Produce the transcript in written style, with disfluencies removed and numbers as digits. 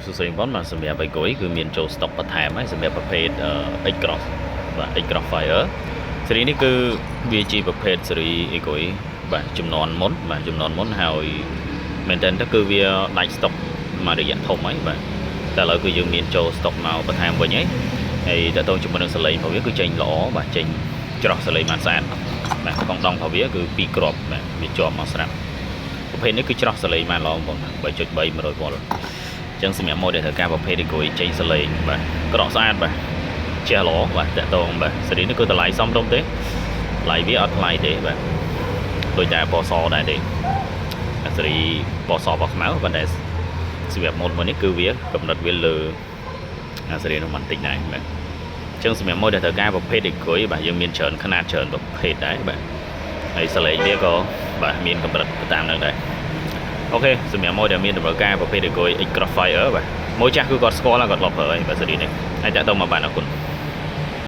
សួស្តីបងបាទសម្រាប់អីគួយគឺមានចូល stock បន្ថែមហើយសម្រាប់ប្រភេទ X Cross បាទ X Cross Fire ស៊េរីនេះគឺវាជាប្រភេទស៊េរីអីគួយបាទចំនួនមុនបាទចំនួនមុនហើយមែនតើគឺវាដាច់ stock មករយៈធំហើយបាទតែឥឡូវគឺយើងមានចូល stock មកបន្ថែមវិញហើយតើតើជាមួយនឹងសលេងរបស់វាគឺចេញល្អបាទចេញច្រោះសលេងបានស្អាតបាទកងដងរបស់វាគឺ2គ្រាប់បាទវាជាប់មកស្រាប់ប្រភេទនេះគឺច្រោះសលេងបានល្អបង3.3 100 វ៉ុលចឹងសម្រាប់ម៉ូដែលត្រូវការប្រភេទគួយចេញសលេងបាទក្រកស្អាតបាទចេះល្អបាទតាក់ទងបាទស៊េរីនេះគឺតម្លៃសមរម្យទេតម្លៃវាអត់ថ្លៃទេបាទដូចតែពណ៌សដែរទេស៊េរីពណ៌សពណ៌ខ្មៅប៉ុន្តែសម្រាប់ម៉ូតមួយនេះគឺវាកំណត់វាលើស៊េរីនោះមិនតិចដែរបាទចឹងសម្រាប់ម៉ូដែលត្រូវការប្រភេទគួយបាទយើងមានច្រើនຂະຫນាតច្រើនប្រភេទដែរបាទហើយសលេងវាក៏បាទមានកម្រិតតាមនឹងដែរអូខេសម្រាប់ម៉ូដែលមានតម្រូវការប្រភេទគួយ X Cross Fire បាទម៉ូចាស់គឺគាត់ស្គាល់ហើយគាត់ធ្លាប់ប្រើហើយបាទស៊េរីនេះហើយតាក់ទងមកបានអរគុណ